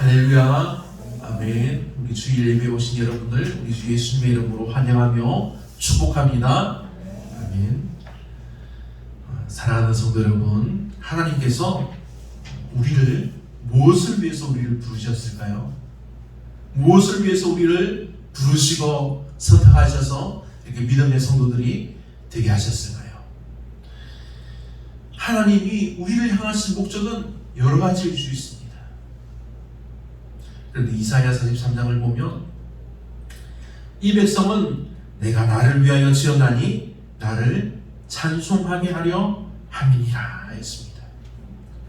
할렐루야, 아멘. 우리 주일 예배에 오신 여러분들, 우리 주 예수님의 이름으로 환영하며 축복합니다. 아멘. 사랑하는 성도 여러분, 하나님께서 우리를 무엇을 위해서 우리를 부르셨을까요? 무엇을 위해서 우리를 부르시고 선택하셔서 이렇게 믿음의 성도들이 되게 하셨을까요? 하나님이 우리를 향하신 목적은 여러 가지일 수 있습니다. 그런데 이사야 43장을 보면 이 백성은 내가 나를 위하여 지었나니 나를 찬송하게 하려 함이니라 했습니다.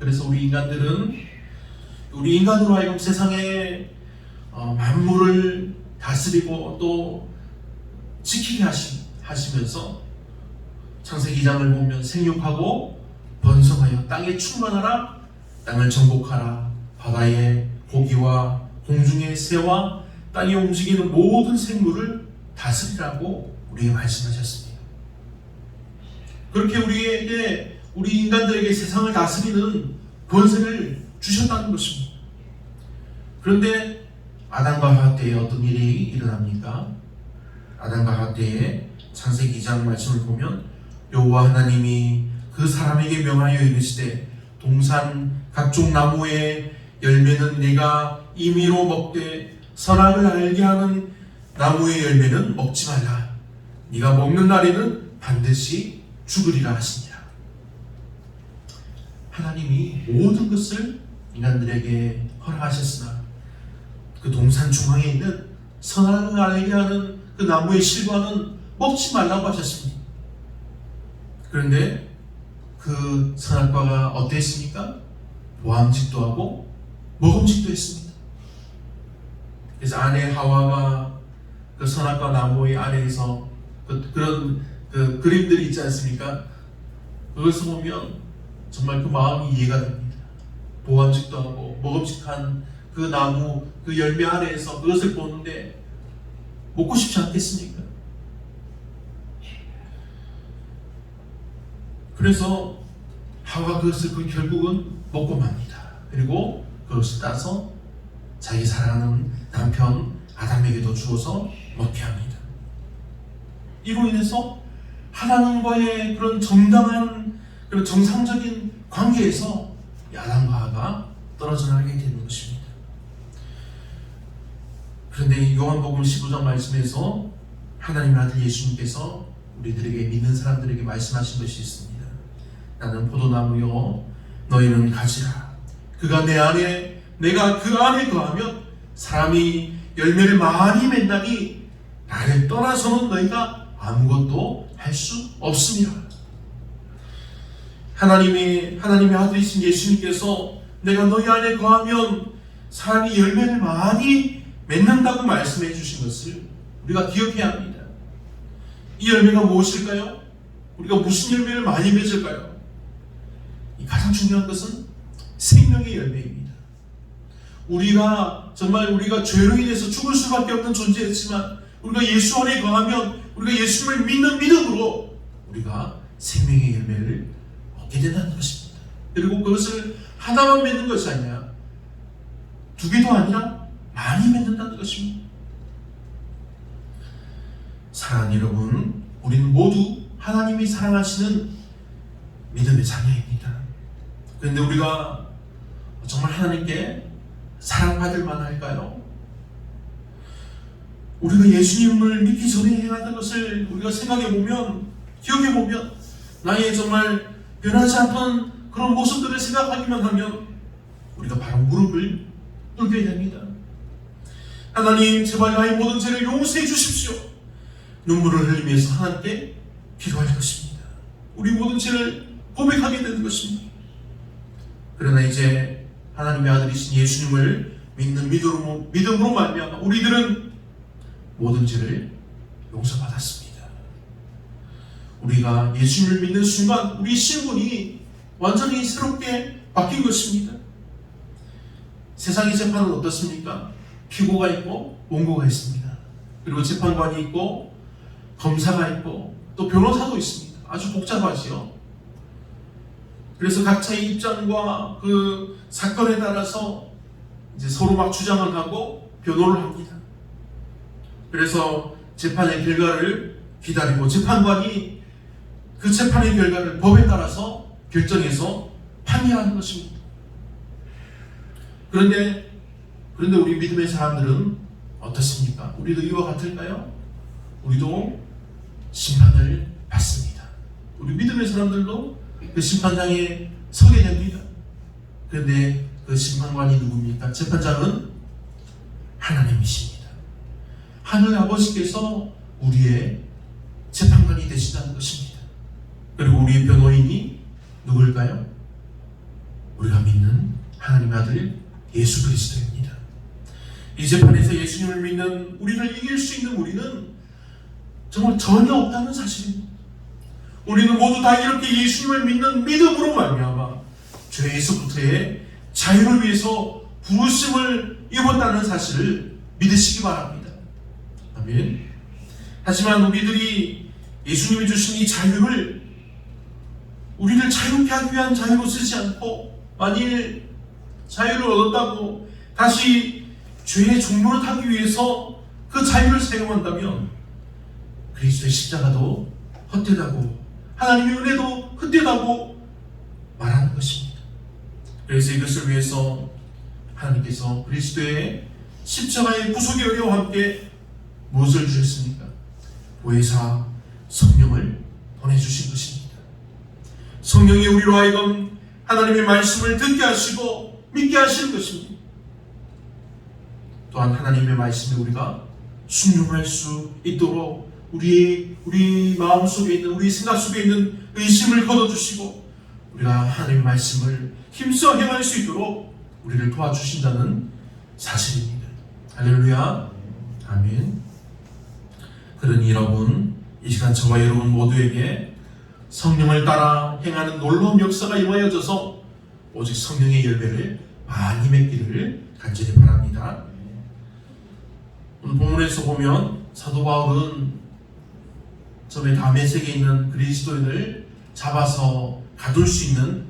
그래서 우리 인간으로 하여금 세상의 만물을 다스리고 또 지키게 하시면서 창세기 2장을 보면 생육하고 번성하여 땅에 충만하라, 땅을 정복하라, 바다의 고기와 공중의 새와 땅에 움직이는 모든 생물을 다스리라고 우리에게 말씀하셨습니다. 그렇게 우리 인간들에게 세상을 다스리는 권세를 주셨다는 것입니다. 그런데 아담과 하와 때에 어떤 일이 일어납니까? 아담과 하와 때에 창세기 2장 말씀을 보면 여호와 하나님이 그 사람에게 명하여 이르시되 동산 각종 나무의 열매는 네가 임의로 먹되 선악을 알게 하는 나무의 열매는 먹지 말라. 네가 먹는 날에는 반드시 죽으리라 하시니라. 하나님이 모든 것을 인간들에게 허락하셨으나 그 동산 중앙에 있는 선악을 알게 하는 그 나무의 실과는 먹지 말라고 하셨습니다. 그런데 그 선악과가 어땠습니까? 보암직도 하고 먹음직도 했습니다. 그래서 아내 하와가 그 선악과 나무의 아래에서 그런 그림들이 있지 않습니까? 그것을 보면 정말 그 마음이 이해가 됩니다. 보암직도 하고 먹음직한 그 나무 그 열매 아래에서 그것을 보는데 먹고 싶지 않겠습니까? 그래서 하와가 그것을 결국은 먹고 맙니다. 그리고 그것을 따서 자기 사랑하는 남편 아담에게도 주어서 먹게 합니다. 이로 인해서 하나님과의 그런 정당한 그런 정상적인 관계에서 아담과 하와가 떨어져 나가게 되는 것입니다. 그런데 요한복음 15장 말씀에서 하나님의 아들 예수님께서 우리들에게 믿는 사람들에게 말씀하신 것이 있습니다. 나는 포도나무요 너희는 가지라. 그가 내 안에 내가 그 안에 거하면 사람이 열매를 많이 맺나니 나를 떠나서는 너희가 아무것도 할 수 없습니다. 하나님의 아들이신 예수님께서 내가 너희 안에 거하면 사람이 열매를 많이 맺는다고 말씀해 주신 것을 우리가 기억해야 합니다. 이 열매가 무엇일까요? 우리가 무슨 열매를 많이 맺을까요? 가장 중요한 것은 생명의 열매입니다. 우리가 죄로 인해서 죽을 수밖에 없는 존재였지만 우리가 예수 안에 거하면 우리가 예수님을 믿는 믿음으로 우리가 생명의 열매를 얻게 된다는 것입니다. 그리고 그것을 하나만 맺는 것이 아니라 두 개도 아니라 많이 맺는다는 것입니다. 사랑하는 여러분, 우리는 모두 하나님이 사랑하시는 믿음의 자녀입니다. 그런데 우리가 정말 하나님께 사랑받을 만할까요? 우리가 예수님을 믿기 전에 행하던 것을 우리가 생각해보면, 기억해보면 나의 정말 변하지 않던 그런 모습들을 생각하기만 하면 우리가 바로 무릎을 꿇게 됩니다. 하나님, 제발 나의 모든 죄를 용서해 주십시오. 눈물을 흘리면서 하나님께 기도할 것입니다. 우리 모든 죄를 고백하게 되는 것입니다. 그러나 이제 하나님의 아들이신 예수님을 믿는 믿음으로 말미암아 우리들은 모든 죄를 용서받았습니다. 우리가 예수님을 믿는 순간 우리 신분이 완전히 새롭게 바뀐 것입니다. 세상의 재판은 어떻습니까? 피고가 있고 원고가 있습니다. 그리고 재판관이 있고 검사가 있고 또 변호사도 있습니다. 아주 복잡하지요. 그래서 각자의 입장과 그 사건에 따라서 이제 서로 막 주장을 하고 변호를 합니다. 그래서 재판의 결과를 기다리고 재판관이 그 재판의 결과를 법에 따라서 결정해서 판결하는 것입니다. 그런데 우리 믿음의 사람들은 어떻습니까? 우리도 이와 같을까요? 우리도 심판을 받습니다. 우리 믿음의 사람들도 그 심판장에 서게 됩니다. 그런데 그 심판관이 누굽니까? 재판장은 하나님이십니다. 하늘 아버지께서 우리의 재판관이 되시다는 것입니다. 그리고 우리의 변호인이 누굴까요? 우리가 믿는 하나님의 아들 예수 그리스도입니다. 이 재판에서 예수님을 믿는 우리를 이길 수 있는 우리는 정말 전혀 없다는 사실입니다. 우리는 모두 다 이렇게 예수님을 믿는 믿음으로 말미암아 죄에서부터의 자유를 위해서 부르심을 입었다는 사실을 믿으시기 바랍니다. 아멘. 하지만 우리들이 예수님이 주신 이 자유를 우리를 자유케 하기 위한 자유로 쓰지 않고 만일 자유를 얻었다고 다시 죄의 종로를 타기 위해서 그 자유를 사용한다면 그리스도의 십자가도 헛되다고 하나님의 은혜도 헛되다고 말하는 것입니다. 그래서 이것을 위해서 하나님께서 그리스도의 십자가의 구속의 은혜와 함께 무엇을 주셨습니까? 보혜사 성령을 보내주신 것입니다. 성령이 우리로 하여금 하나님의 말씀을 듣게 하시고 믿게 하시는 것입니다. 또한 하나님의 말씀에 우리가 순종할 수 있도록 우리 마음속에 있는 우리 생각 속에 있는 의심을 걷어주시고 우리가 하나님의 말씀을 힘써 행할 수 있도록 우리를 도와주신다는 사실입니다. 할렐루야. 아멘. 그러니 여러분, 이 시간 저와 여러분 모두에게 성령을 따라 행하는 놀라운 역사가 임하여져서 오직 성령의 열매를 많이 맺기를 간절히 바랍니다. 오늘 본문에서 보면 사도 바울은 저의 다메섹에 있는 그리스도인을 잡아서 가둘 수 있는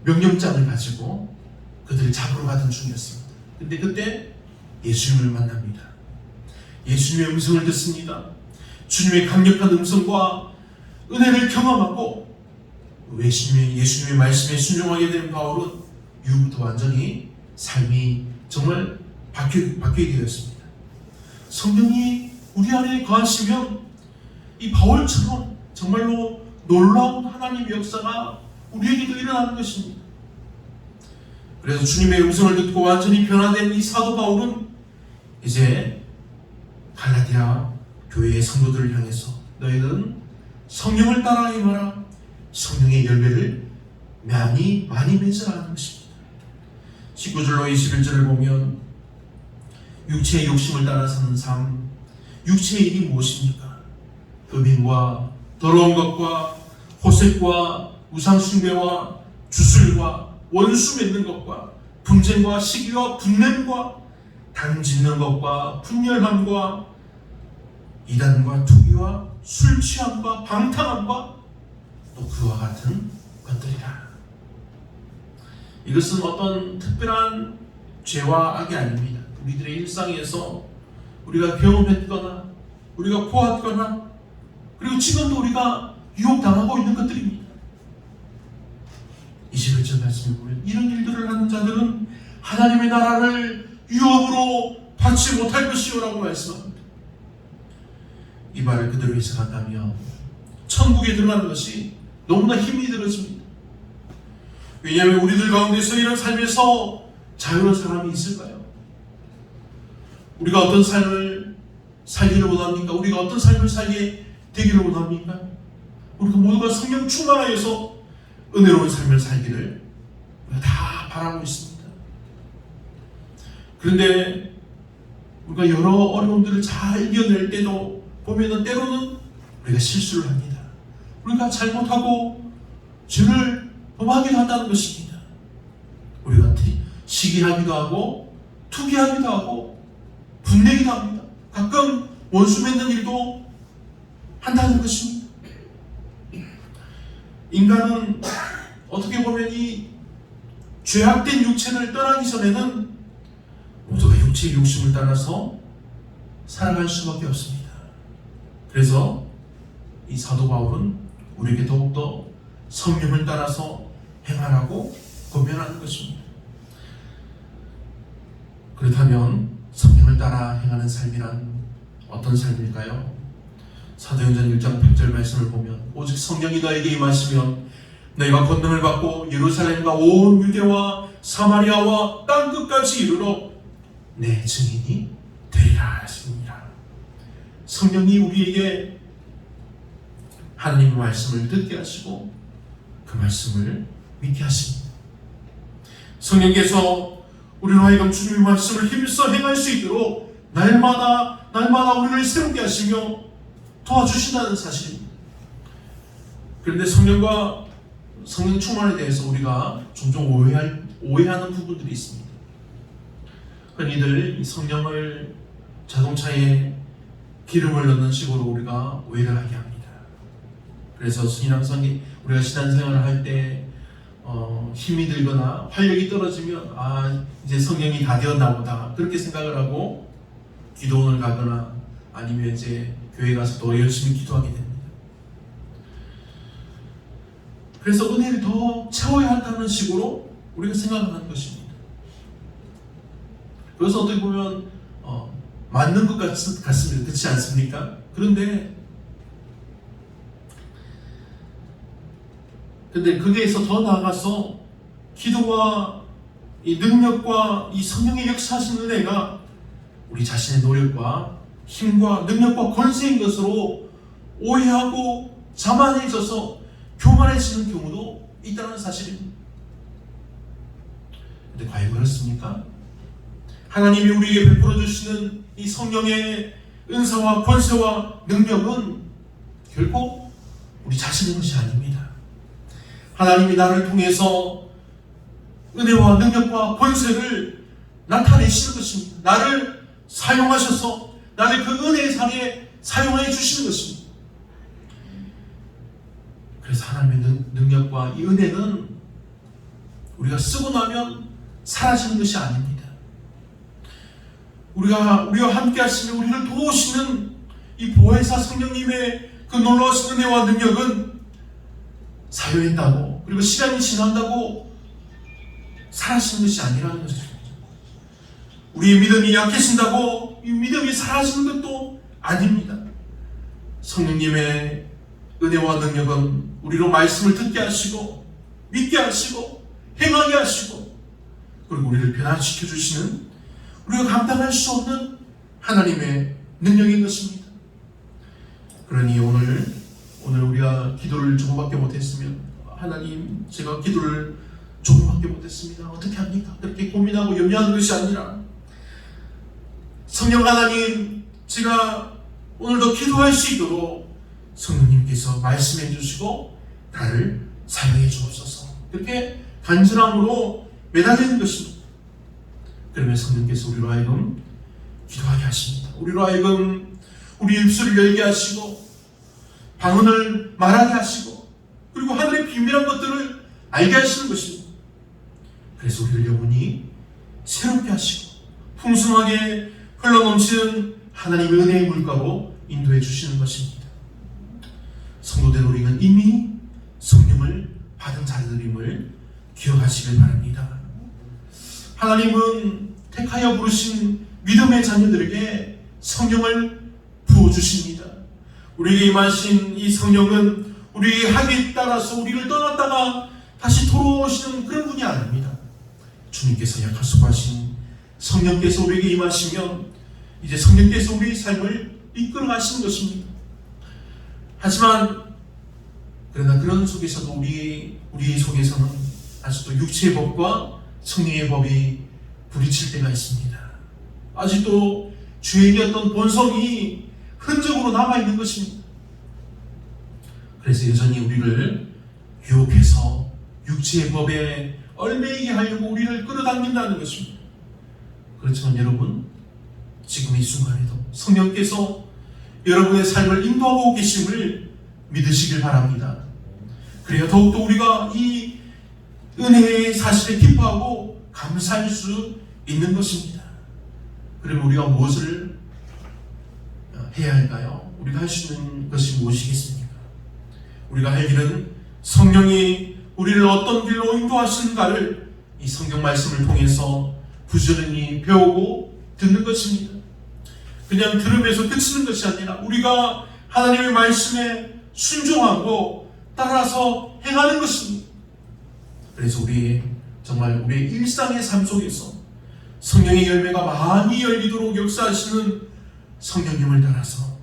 명령장을 가지고 그들을 잡으러 가던 중이었습니다. 근데 그때 예수님을 만납니다. 예수님의 음성을 듣습니다. 주님의 강력한 음성과 은혜를 경험하고 예수님의 말씀에 순종하게 된 바울은 이후부터 완전히 삶이 정말 바뀌게 되었습니다. 성령이 우리 안에 거하시면 이 바울처럼 정말로 놀라운 하나님의 역사가 우리에게도 일어나는 것입니다. 그래서 주님의 음성을 듣고 완전히 변화된 이 사도 바울은 이제 갈라디아 교회의 성도들을 향해서 너희는 성령을 따라 행하라, 성령의 열매를 많이 맺으라 하는 것입니다. 19절로 21절을 보면 육체의 욕심을 따라 사는 삶, 육체의 일이 무엇입니까? 음행과 더러운 것과 호색과 우상숭배와 주술과 원수 맺는 것과 분쟁과 시기와 분냄과 당짓는 것과 분열함과 이단과 투기와 술 취함과 방탕함과 또 그와 같은 것들이라. 이것은 어떤 특별한 죄와 악이 아닙니다. 우리들의 일상에서 우리가 경험했거나 우리가 보았거나 그리고 지금도 우리가 유혹당하고 있는 것들입니다. 21절 말씀을 보면 이런 일들을 하는 자들은 하나님의 나라를 유업으로 받지 못할 것이오라고 말씀합니다. 이 말을 그대로 해석한다면 천국에 들어가는 것이 너무나 힘이 들어집니다. 왜냐하면 우리들 가운데서 이런 삶에서 자유로운 사람이 있을까요? 우리가 어떤 삶을 살기를 원합니까? 우리가 어떤 삶을 살게 되기를 원합니까? 우리가 모두가 성령 충만하여서 은혜로운 삶을 살기를 우리가 다 바라고 있습니다. 그런데 우리가 여러 어려움들을 잘 이겨낼 때도 보면은 때로는 우리가 실수를 합니다. 우리가 잘못하고 죄를 범하기도 한다는 것입니다. 우리가 시기하기도 하고 투기하기도 하고 분내기도 합니다. 가끔 원수 맺는 일도 한다는 것입니다. 인간은 어떻게 보면 이 죄악된 육체를 떠나기 전에는 모두가 육체의 욕심을 따라서 살아갈 수밖에 없습니다. 그래서 이 사도 바울은 우리에게 더욱더 성령을 따라서 행하라고 권면하는 것입니다. 그렇다면 성령을 따라 행하는 삶이란 어떤 삶일까요? 사도행전 1장 8절 말씀을 보면 오직 성령이 너에게 임하시면 너희가 권능을 받고 예루살렘과 온 유대와 사마리아와 땅끝까지 이르러 내 증인이 되리라 하십니다. 성령이 우리에게 하나님의 말씀을 듣게 하시고 그 말씀을 믿게 하십니다. 성령께서 우리로 하여금 주님의 말씀을 힘써 행할 수 있도록 날마다 우리를 새롭게 하시며 도와주신다는 사실입니다. 그런데 성령 충만에 대해서 우리가 종종 오해하는 부분들이 있습니다. 흔히들 이 성령을 자동차에 기름을 넣는 식으로 우리가 오해를 하게 합니다. 그래서 우리가 신앙생활을 할 때 힘이 들거나 활력이 떨어지면 이제 성령이 다 되었나 보다 그렇게 생각을 하고 기도원을 가거나 아니면 이제 교회 가서 더 열심히 기도하게 됩니다. 그래서 은혜를 더 채워야 한다는 식으로 우리가 생각하는 것입니다. 그래서 어떻게 보면 맞는 것 같습니다. 그렇지 않습니까? 근데 거기에서 더 나아가서 기도와 이 능력과 이 성령의 역사하신 은혜가 우리 자신의 노력과 힘과 능력과 권세인 것으로 오해하고 자만해져서 교만해지는 경우도 있다는 사실입니다. 근데 과연 그렇습니까? 하나님이 우리에게 베풀어 주시는 이 성령의 은사와 권세와 능력은 결코 우리 자신의 것이 아닙니다. 하나님이 나를 통해서 은혜와 능력과 권세를 나타내시는 것입니다. 나를 사용하셔서 나를 그 은혜의 상에 사용해 주시는 것입니다. 그래서 하나님의 능력과 이 은혜는 우리가 쓰고 나면 사라지는 것이 아닙니다. 우리와 함께 하시며 우리를 도우시는 이 보혜사 성령님의 그 놀라우신 은혜와 능력은 사용했다고 그리고 시간이 지난다고 사라지는 것이 아니라는 것입니다. 우리의 믿음이 약해진다고 이 믿음이 사라지는 것도 아닙니다. 성령님의 은혜와 능력은 우리로 말씀을 듣게 하시고 믿게 하시고 행하게 하시고 그리고 우리를 변화시켜 주시는 우리가 감당할 수 없는 하나님의 능력인 것입니다. 그러니 오늘 우리가 기도를 조금밖에 못했으면 하나님 제가 기도를 조금밖에 못했습니다. 어떻게 합니까? 그렇게 고민하고 염려하는 것이 아니라 성령 하나님 제가 오늘도 기도할 수 있도록 성령님께서 말씀해 주시고 나를 사용해 주옵소서 그렇게 간절함으로 매달리는 것입니다. 그러면 성령께서 우리로 하여금 기도하게 하십니다. 우리로 하여금 우리 입술을 열게 하시고 방언을 말하게 하시고 그리고 하늘의 비밀한 것들을 알게 하시는 것입니다. 그래서 우리를 영원히 새롭게 하시고 풍성하게 흘러넘치는 하나님의 은혜의 물가로 인도해 주시는 것입니다. 성도된 우리는 이미 성령을 받은 자들임을 기억하시길 바랍니다. 하나님은 택하여 부르신 믿음의 자녀들에게 성령을 부어주십니다. 우리에게 임하신 이 성령은 우리의 합의에 따라서 우리를 떠났다가 다시 돌아오시는 그런 분이 아닙니다. 주님께서 약속하신 성령께서 우리에게 임하시면 이제 성령께서 우리의 삶을 이끌어 가시는 것입니다. 하지만 그러나 그런 속에서도 우리 속에서는 아직도 육체의 법과 성령의 법이 부딪힐 때가 있습니다. 아직도 죄인의 어떤 본성이 흔적으로 남아있는 것입니다. 그래서 여전히 우리를 유혹해서 육체의 법에 얽매이게 하려고 우리를 끌어당긴다는 것입니다. 그렇지만 여러분 지금 이 순간에도 성령께서 여러분의 삶을 인도하고 계심을 믿으시길 바랍니다. 그래야 더욱더 우리가 이 은혜의 사실에 기뻐하고 감사할 수 있는 것입니다. 그럼 우리가 무엇을 해야 할까요? 우리가 할 수 있는 것이 무엇이겠습니까? 우리가 할 일은 성령이 우리를 어떤 길로 인도하시는가를 이 성경 말씀을 통해서 부지런히 배우고 듣는 것입니다. 그냥 들으면서 그치는 것이 아니라 우리가 하나님의 말씀에 순종하고 따라서 행하는 것입니다. 그래서 정말 우리의 일상의 삶 속에서 성령의 열매가 많이 열리도록 역사하시는 성령님을 따라서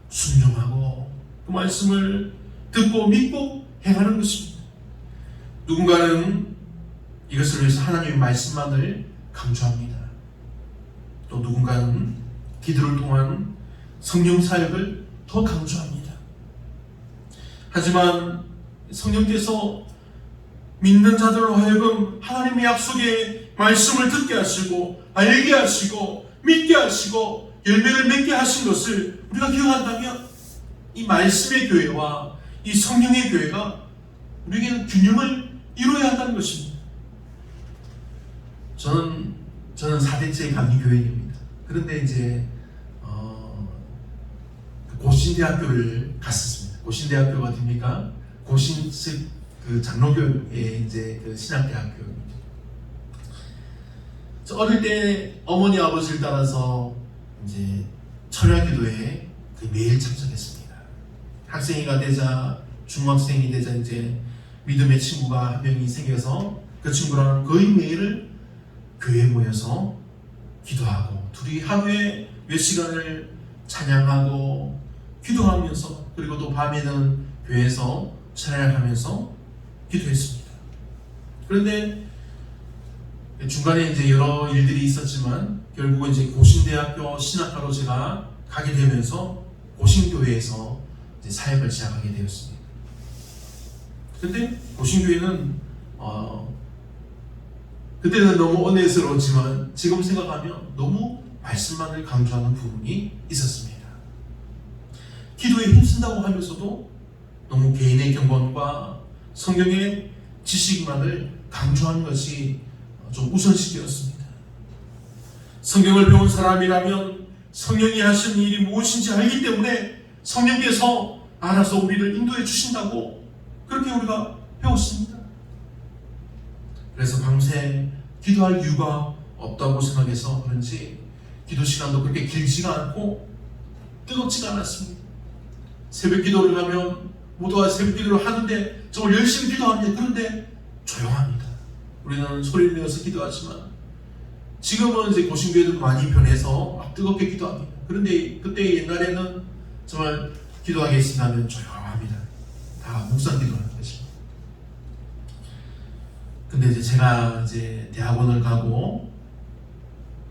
순종하고 그 말씀을 듣고 믿고 행하는 것입니다. 누군가는 이것을 위해서 하나님의 말씀만을 강조합니다. 또 누군가는 기도를 통한 성령 사역을 더 강조합니다. 하지만 성령께서 믿는 자들로 하여금 하나님의 약속의 말씀을 듣게 하시고 알게 하시고 믿게 하시고 열매를 맺게 하신 것을 우리가 기억한다면 이 말씀의 교회와 이 성령의 교회가 우리에게는 균형을 이루어야 한다는 것입니다. 저는 4대째 감리교회입니다. 그런데 이제 고신대학교를 갔었습니다. 고신대학교가 어디입니까? 고신측 그 장로교의 이제 그 신학대학교입니다. 저 어릴 때 어머니 아버지를 따라서 이제 철야기도에 매일 참석했습니다. 학생이가 되자 중학생이 되자 이제 믿음의 친구가 한 명이 생겨서 그 친구랑 거의 매일 교회에 모여서 기도하고 둘이 하루에 몇 시간을 찬양하고 기도하면서 그리고 또 밤에는 교회에서 찬양하면서 기도했습니다. 그런데 중간에 이제 여러 일들이 있었지만 결국은 이제 고신대학교 신학과로 제가 가게 되면서 고신교회에서 이제 사역을 시작하게 되었습니다. 근데 고신교회는 그때는 너무 은혜스러웠지만 지금 생각하면 너무 말씀만을 강조하는 부분이 있었습니다. 기도에 힘쓴다고 하면서도 너무 개인의 경건과 성경의 지식만을 강조하는 것이 좀 우선시되었습니다. 성경을 배운 사람이라면 성령이 하신 일이 무엇인지 알기 때문에 성령께서 알아서 우리를 인도해 주신다고 그렇게 우리가 배웠습니다. 그래서 밤새 기도할 이유가 없다고 생각해서 그런지 기도 시간도 그렇게 길지가 않고 뜨겁지가 않았습니다. 새벽 기도를 하면 모두가 새벽 기도를 하는데 정말 열심히 기도합니다. 그런데 조용합니다. 우리는 소리를 내어서 기도하지만 지금은 이제 고신교회도 많이 변해서 막 뜨겁게 기도합니다. 그런데 그때 옛날에는 정말 기도하겠습니다 하면 조용합니다. 다 묵상 기도하는 것입니다. 근데 이제 제가 이제 대학원을 가고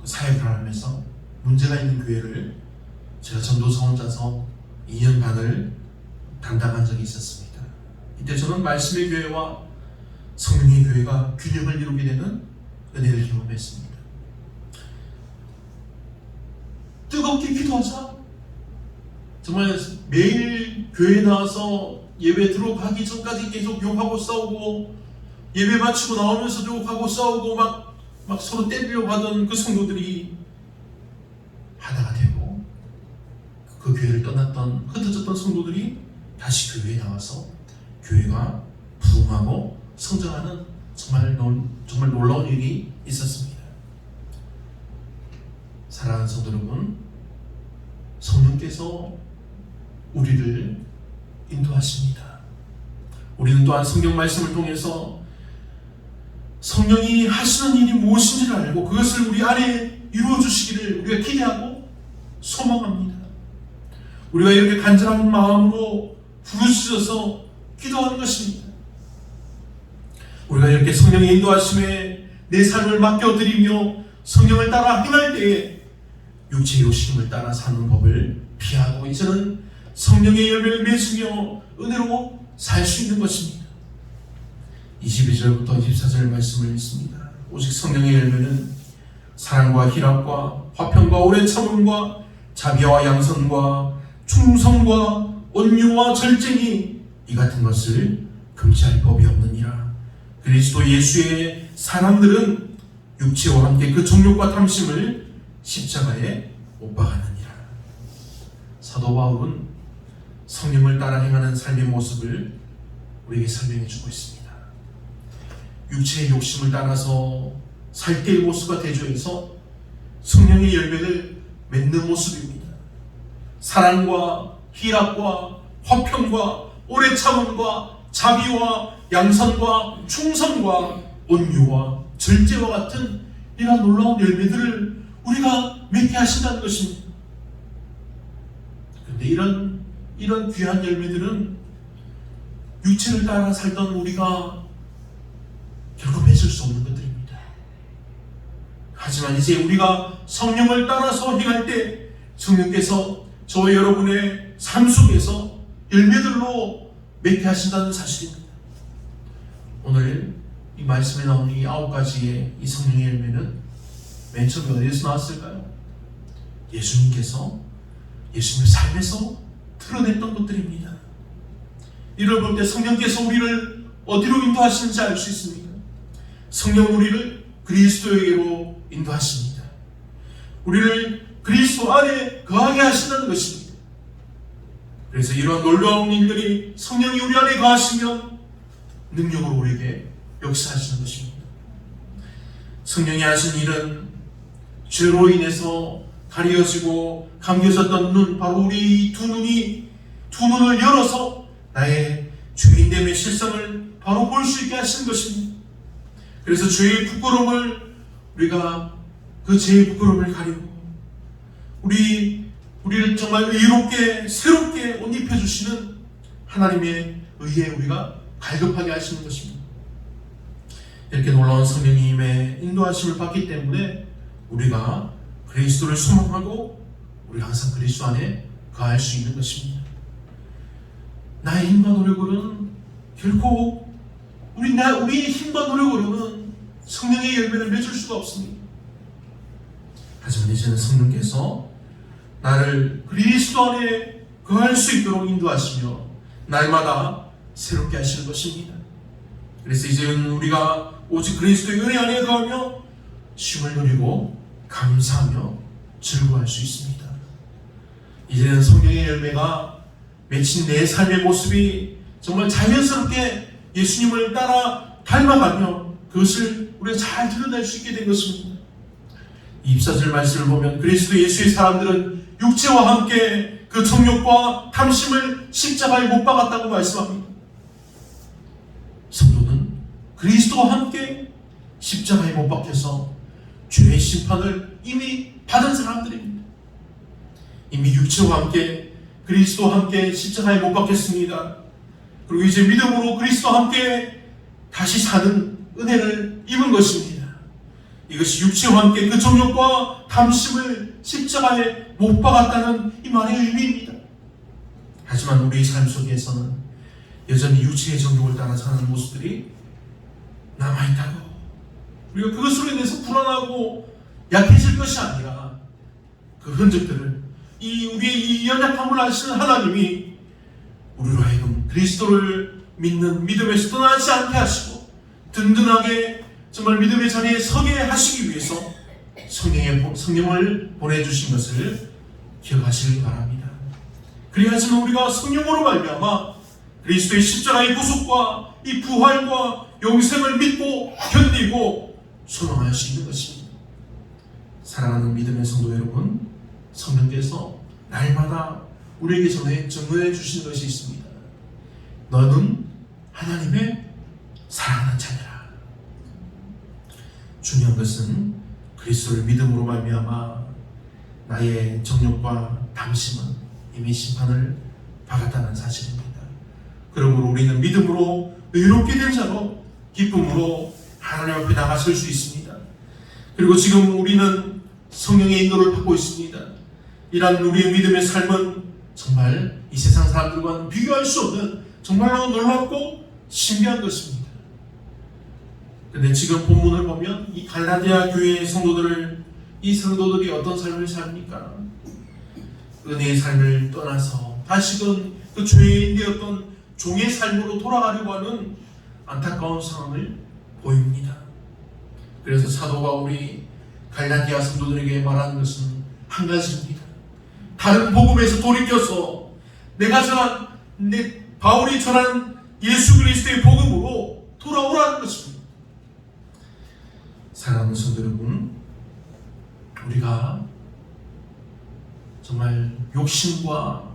사역을 하면서 문제가 있는 교회를 제가 전도사 혼자서 2년 반을 담당한 적이 있었습니다. 이때 저는 말씀의 교회와 성령의 교회가 균형을 이루게 되는 은혜를 경험했습니다. 뜨겁게 기도하자. 정말 매일 교회에 나와서 예배 들어가기 전까지 계속 욕하고 싸우고 예배 마치고 나오면서도 욕하고 싸우고 막 서로 때리려고 하던 그 성도들이 하나가 되고 그 교회를 떠났던 흩어졌던 성도들이 다시 교회에 나와서 교회가 부흥하고 성장하는 정말 놀라운 일이 있었습니다. 사랑하는 성도 여러분, 성령께서 우리를 인도하십니다. 우리는 또한 성경 말씀을 통해서 성령이 하시는 일이 무엇인지를 알고 그것을 우리 안에 이루어 주시기를 우리가 기대하고 소망합니다. 우리가 이렇게 간절한 마음으로 부르짖어서 기도하는 것입니다. 우리가 이렇게 성령의 인도하심에 내 삶을 맡겨드리며 성령을 따라 행할 때에 육체의 욕심을 따라 사는 법을 피하고 이제는 성령의 열매를 맺으며 은혜로 살 수 있는 것입니다. 22절부터 24절 말씀을 읽습니다. 오직 성령의 열매는 사랑과 희락과 화평과 오래 참음과 자비와 양선과 충성과 온유와 절제니 이 같은 것을 금지할 법이 없느니라. 그리스도 예수의 사람들은 육체와 함께 그 정욕과 탐심을 십자가에 못 박았느니라. 사도 바울은 성령을 따라 행하는 삶의 모습을 우리에게 설명해 주고 있습니다. 육체의 욕심을 따라서 살 때의 모습과 대조해서 성령의 열매를 맺는 모습입니다. 사랑과 희락과 화평과 오래 참음과 자비와 양선과 충성과 온유와 절제와 같은 이런 놀라운 열매들을 우리가 맺게 하신다는 것입니다. 그런데 이런 귀한 열매들은 육체를 따라 살던 우리가 결코 맺을 수 없는 것들입니다. 하지만 이제 우리가 성령을 따라서 행할 때 성령께서 저와 여러분의 삶 속에서 열매들로 맺게 하신다는 사실입니다. 오늘 이 말씀에 나온 이 9가지의 이 성령의 열매는 맨 처음에 어디에서 나왔을까요? 예수님께서 예수님의 삶에서 드러냈던 것들입니다. 이를 볼 때 성령께서 우리를 어디로 인도하시는지 알 수 있습니다. 성령은 우리를 그리스도에게로 인도하십니다. 우리를 그리스도 안에 거하게 하신다는 것입니다. 그래서 이러한 놀라운 일들이 성령이 우리 안에 거하시면 능력으로 우리에게 역사하시는 것입니다. 성령이 하신 일은 죄로 인해서 가려지고 감겨졌던 눈, 바로 우리 두 눈을 열어서 나의 죄인됨의 실상을 바로 볼 수 있게 하시는 것입니다. 그래서 죄의 부끄러움을 우리가 그 죄의 부끄러움을 가리고 우리를 정말 의롭게 새롭게 옷 입혀주시는 하나님의 의에 우리가 갈급하게 하시는 것입니다. 이렇게 놀라운 성령님의 인도하심을 받기 때문에 우리가 그리스도를 소망하고 우리가 항상 그리스도 안에 거할 수 있는 것입니다. 나의 힘과 노력으로는 결코 우리의 힘과 노력으로는 성령의 열매를 맺을 수가 없습니다. 하지만 이제는 성령께서 나를 그리스도 안에 거할 수 있도록 인도하시며 날마다 새롭게 하시는 것입니다. 그래서 이제는 우리가 오직 그리스도의 은혜 안에 거하며 쉼을 누리고 감사하며 즐거워할 수 있습니다. 이제는 성령의 열매가 맺힌 내 삶의 모습이 정말 자연스럽게 예수님을 따라 닮아가며 그것을 우리가 잘 드러낼 수 있게 된 것입니다. 24절 말씀을 보면 그리스도 예수의 사람들은 육체와 함께 그 정욕과 탐심을 십자가에 못 박았다고 말씀합니다. 성도는 그리스도와 함께 십자가에 못 박혀서 죄의 심판을 이미 받은 사람들입니다. 이미 육체와 함께 그리스도와 함께 십자가에 못 박혔습니다. 그리고 이제 믿음으로 그리스도와 함께 다시 사는 은혜를 입은 것입니다. 이것이 육체와 함께 그 정욕과 탐심을 십자가에 못 박았다는 이 말의 의미입니다. 하지만 우리의 삶 속에서는 여전히 육체의 정욕을 따라 사는 모습들이 남아있다고, 우리가 그것으로 인해서 불안하고 약해질 것이 아니라 그 흔적들을 우리의 이 연약함을 아시는 하나님이 우리로 하여금 그리스도를 믿는 믿음에서 떠나지 않게 하시고 든든하게 정말 믿음의 자리에 서게 하시기 위해서 성령을 보내주신 것을 기억하시기 바랍니다. 그리하지만 우리가 성령으로 말미암아 그리스도의 십자가의 구속과 이 부활과 영생을 믿고 견디고 소망할 수 있는 것입니다. 사랑하는 믿음의 성도 여러분, 성령께서 날마다 우리에게 전해 주신 것이 있습니다. 너는 하나님의 사랑하는 자녀라. 중요한 것은 그리스도를 믿음으로 말미암아 나의 정욕과 탐심은 이미 심판을 받았다는 사실입니다. 그러므로 우리는 믿음으로 의롭게 된 자로 기쁨으로 하나님 앞에 나가설 수 있습니다. 그리고 지금 우리는 성령의 인도를 받고 있습니다. 이러한 우리의 믿음의 삶은 정말 이 세상 사람들과는 비교할 수 없는 정말로 놀랍고 신비한 것입니다. 그런데 지금 본문을 보면 이 갈라디아 교회의 이 성도들이 어떤 삶을 삽니까? 은혜의 삶을 떠나서 다시금 그 죄인 되었던 종의 삶으로 돌아가려고 하는 안타까운 상황을 보입니다. 그래서 사도 바울이 갈라디아 성도들에게 말하는 것은 한 가지입니다. 다른 복음에서 돌이켜서 내가 전한 바울이 전한 예수 그리스도의 복음으로 돌아오라는 것입니다. 사랑하는 성도 여러분, 우리가 정말 욕심과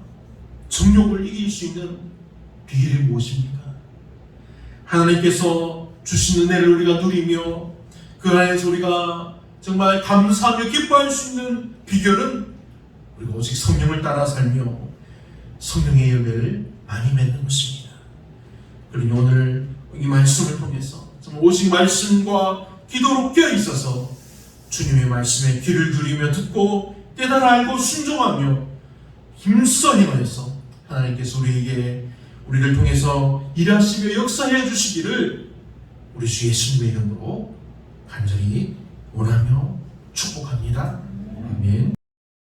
정욕을 이길 수 있는 비결이 무엇입니까? 하나님께서 주신 은혜를 우리가 누리며 그 안에서 우리가 정말 감사하며 기뻐할 수 있는 비결은 우리가 오직 성령을 따라 살며 성령의 열매를 많이 맺는 것입니다. 그러니 오늘 이 말씀을 통해서 정말 오직 말씀과 기도로 껴 있어서 주님의 말씀에 귀를 기울이며 듣고 깨달아 알고 순종하며 힘써 행하여서 하나님께서 우리를 통해서 일하시며 역사해 주시기를 우리 주 예수님의 이름으로 간절히 원하며 축복합니다.